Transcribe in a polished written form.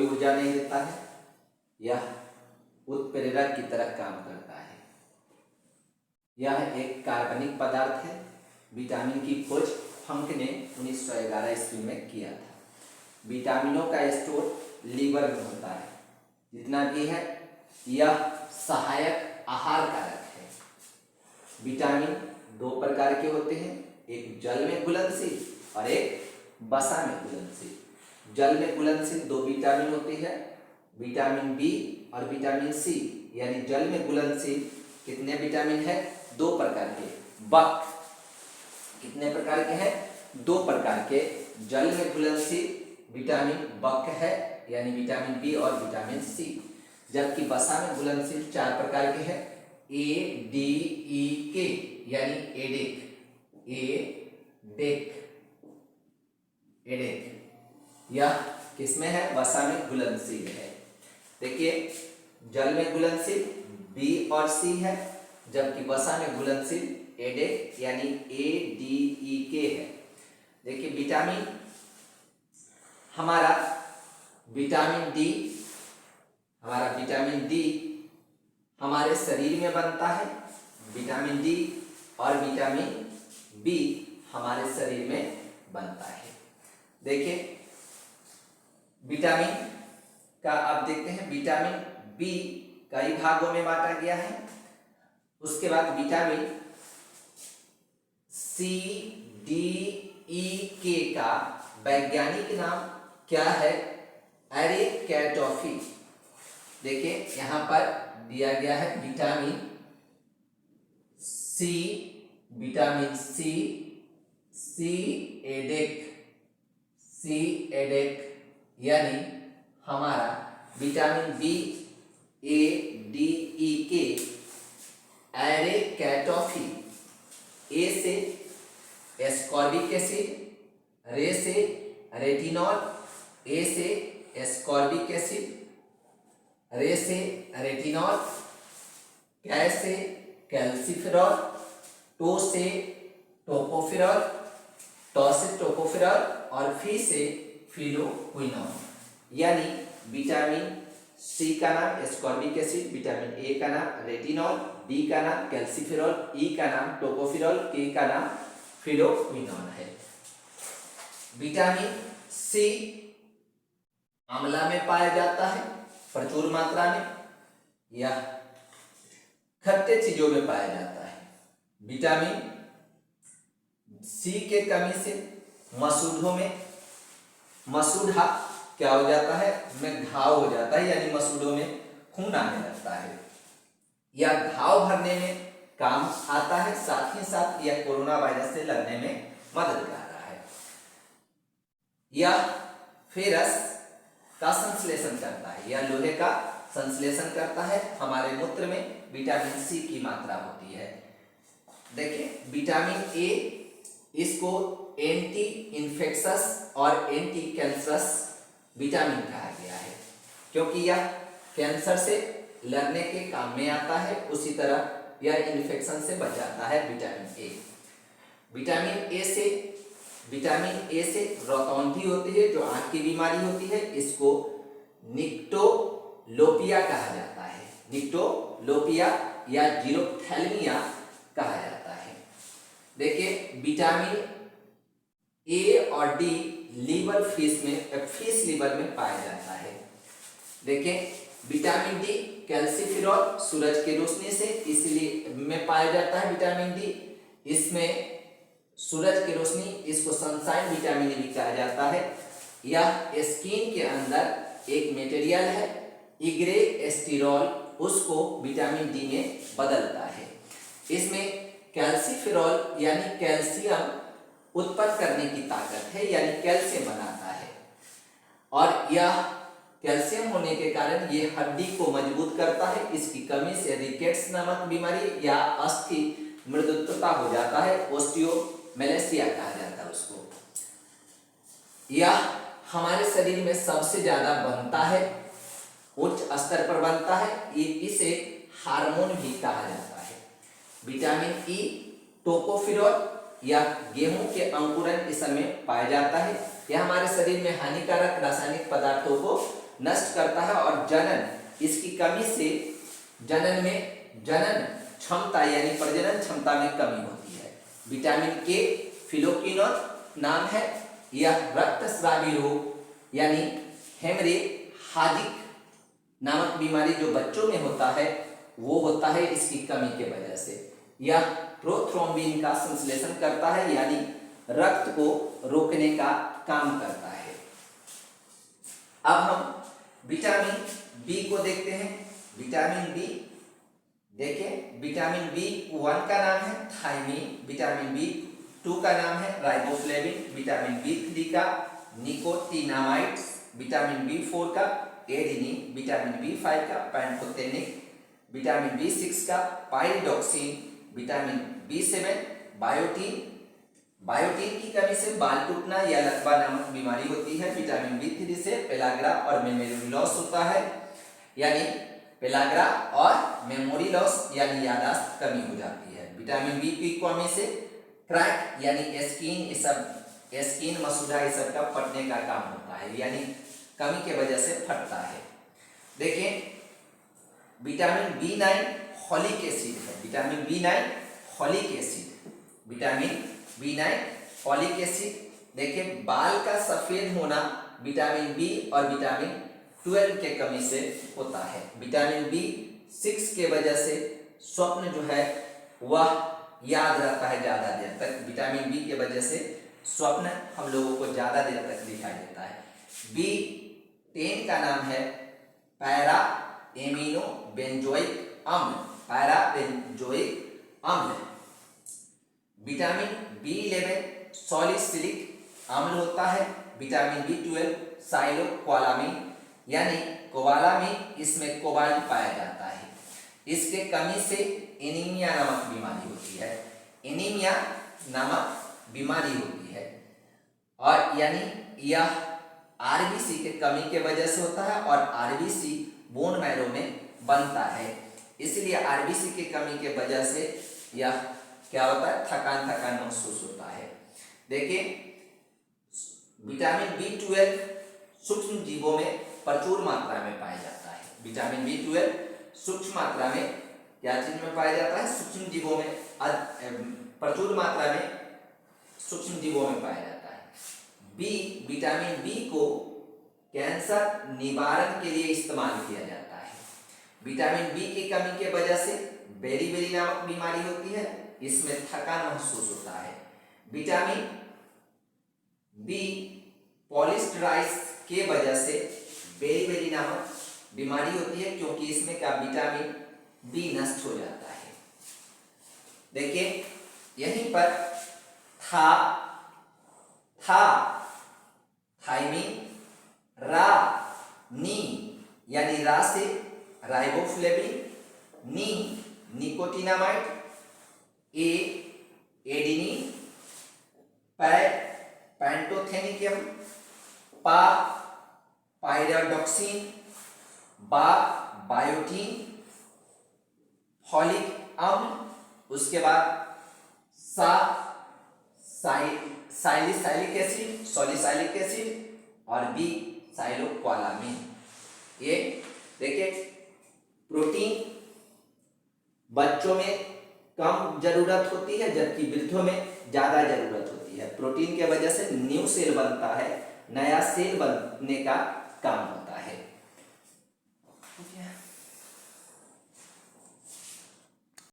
कोई ऊर्जा नहीं देता है, यह उत्प्रेरक की तरह काम करता है। यह एक कार्बनिक पदार्थ है। विटामिन की खोज फंक ने 1911 ईस्वी में किया था। विटामिनों का स्टोर लीवर में होता है। जितना भी है यह सहायक आहार कारक है। विटामिन दो प्रकार के होते हैं, एक जल में घुलनशील और एक वसा में घुलनशील। जल में घुलनशील दो विटामिन होती है, विटामिन बी और विटामिन सी। यानी जल में घुलनशील कितने विटामिन है? दो प्रकार के। बक कितने प्रकार के हैं? दो प्रकार के। जल में घुलनशील विटामिन बक है, यानी विटामिन बी और विटामिन सी। जबकि वसा में घुलनशील चार प्रकार के हैं, ए डी ई के, यानी एडेक, एडेक। यह किसमें है? वसा में घुलनशील है। देखिए, जल में घुलनशील बी और सी है, जबकि वसा में घुलनशील एडेक यानी ए डी ई के है। देखिए, विटामिन हमारा विटामिन डी हमारे शरीर में बनता है। विटामिन डी और विटामिन बी हमारे शरीर में बनता है। देखिए, विटामिन का आप देखते हैं, विटामिन बी कई भागों में बांटा गया है। उसके बाद विटामिन सी डी ई के का वैज्ञानिक नाम क्या है? एरिकेटोफी। देखिए, यहां पर दिया गया है विटामिन सी, सी एडेक, यानी हमारा vitamin B A D E के एरिकेटोफी। ए से एस्कॉर्बिक एसिड, रे से रेटिनॉल, ए से एस्कॉर्बिक एसिड, रे से रेटिनॉल, कै से कैल्सिफेरॉल, टो से टोकोफेरॉल, टॉ से टोकोफेरॉल और फी से फिनोक्विनोन। यानी विटामिन सी का नाम एस्कॉर्बिक एसिड, विटामिन ए का नाम रेटिनॉल, बी का नाम कैल्सिफेरॉल, ई का नाम टोकोफेरॉल, के का नाम फिनोक्विनोन है। विटामिन सी आंवला में पाया जाता है प्रचुर मात्रा में, यह खट्टे चीजों में पाया जाता है। विटामिन सी के कमी से मसूड़ों में मसूड़ा क्या हो जाता है? में घाव हो जाता है, यानी मसूड़ों में खून आने लगता है। यह घाव भरने में काम आता है, साथ ही साथ यह कोरोना वायरस से लड़ने में मदद कर रहा है। यह फेरस का संश्लेषण करता है, यह लोहे का संश्लेषण करता है। हमारे मूत्र में विटामिन सी की मात्रा होती है। देखिए, विटामिन ए, इसको एंटी इन्फेक्शस और एंटी कैंसरस विटामिन कहा गया है, क्योंकि यह कैंसर से लड़ने के काम में आता है। उसी तरह यह इन्फेक्शन से बचाता है विटामिन ए। विटामिन ए से रतौंधी होती है, जो आंख की बीमारी होती है, इसको निक्टोलोपिया कहा जाता है। निक्टोलोपिया या जीरोप्थैल्मिया कहा जाता है। देखिए, विटामिन ए और डी लीवर फिश लीवर में पाया जाता है। देखिए, विटामिन डी कैल्सिफेरॉल सूरज की रोशनी से इसलिए में पाया जाता है। विटामिन डी, इसमें सूरज की रोशनी, इसको सनशाइन विटामिन भी कहा जाता है। यह स्किन के अंदर एक मटेरियल है, इग्रे एस्टिरॉल, उसको विटामिन डी में बदलता है। इसमें कैल्सिफेरॉल यानी कैल्शियम उत्पन्न करने की ताकत है, यानी कैल्शियम बनाता है। और यह कैल्शियम होने के कारण ये हड्डी को मजबूत करता है। इसकी कमी से रिकेट्स नामक बीमारी या अस्थि मृदुत्वता हो जाता है, ओस्टियोमेलेसिया कहा जाता है उसको। यह हमारे शरीर में सबसे ज्यादा बनता है, उच्च स्तर पर बनता है। इसे हार्मोन भी कहा जाता है। विटामिन ई टोकोफेरॉल या गेहूं के अंकुरन इस समय पाया जाता है। यह हमारे शरीर में हानिकारक रासायनिक पदार्थों को नष्ट करता है और जनन, इसकी कमी से जनन क्षमता यानी प्रजनन क्षमता में कमी होती है। विटामिन के फिलोक्विनोन नाम है। यह रक्तस्रावी रोग यानी हेमरेहाजिक नामक बीमारी जो बच्चों में होता है वो होता है इसकी कमी के वजह से। यह प्रोथ्रोम्बिन का संश्लेषण करता है यानी रक्त को रोकने का काम करता है। अब हम विटामिन बी को देखते हैं। विटामिन बी देखें, विटामिन बी 1 का नाम है थायमीन, विटामिन बी 2 का नाम है राइबोफ्लेविन, विटामिन बी 3 का निकोटिनामाइड्स, विटामिन बी 4 का एडेनिन, विटामिन बी 5 का पैंटोथेनिक, विटामिन बी 6 का पाइरिडॉक्सिन, विटामिन बी 7 बायोटीन। बायोटीन की कमी से बाल टूटना या लकवा नामक बीमारी होती है। विटामिन बी 3 से पेलाग्रा और मेमोरी लॉस होता है, यानी पेलाग्रा और मेमोरी लॉस यानी याददाश्त कमी हो जाती है। विटामिन बी की कमी से क्रैक यानी स्किन मसूड़ा ये सब का फटने का काम होता है, यानी कमी के वजह से फटता है। देखें, विटामिन B9 फॉलिक एसिड है। Vitamin B9 folic acid, vitamin B9 folic acid. देखिए, बाल का सफेद होना विटामिन बी और विटामिन 12 के कमी से होता है। विटामिन B6 के वजह से स्वप्न जो है वह याद रहता है ज्यादा देर तक। विटामिन बी के वजह से स्वप्न हम लोगों को ज्यादा देर तक दिखाई देता है। B10 का नाम है पैरा एमिनो बेंजोइक अम्ल, पैरा बेंजोइक अम्ल। विटामिन B11 सॉलिसिलिक अम्ल होता है। विटामिन B12 साइलोक्वालामिन यानी कोबालामिन, इसमें कोबाल्ट पाया जाता है। इसके कमी से एनीमिया नामक बीमारी होती है। एनीमिया नामक बीमारी होती है और यानी यह आरबीसी के कमी के वजह से होता है और आरबीसी बोन मैरो में बनता है, इसलिए आरबीसी की कमी के वजह से यह क्या होता है, थकान महसूस होता है। देखिए, विटामिन B12 सूक्ष्म जीवों में प्रचुर मात्रा में पाया जाता है। विटामिन B12 सूक्ष्म मात्रा में क्या चीज में पाया जाता है, सूक्ष्म जीवों में प्रचुर मात्रा में सूक्ष्म जीवों में पाया जाता है। विटामिन बी को कैंसर निवारण के लिए इस्तेमाल किया जाता है। विटामिन बी की कमी के वजह से बेरी नामक बीमारी होती है, इसमें थकान महसूस होता है। विटामिन बी पॉलिस्टराइज के वजह से बेरी नामक बीमारी होती है, क्योंकि इसमें का विटामिन बी नष्ट हो जाता है। देखिए, यहीं पर थायमीन, नी यानी रा से राइबोफ्लेविन, निकोटिनामाइड, एडेनिन, पैंटोथेनिकम, पाइरिडॉक्सिन, बायोटीन, फॉलिक अम्ल, उसके बाद सॉलिसाइलिक एसिड और बी साइलोक्वालामिन। ये देखिए, प्रोटीन बच्चों में कम जरूरत होती है जबकि वृद्धों में ज्यादा जरूरत होती है। प्रोटीन के वजह से न्यू सेल बनता है, नया सेल बनने का काम होता है।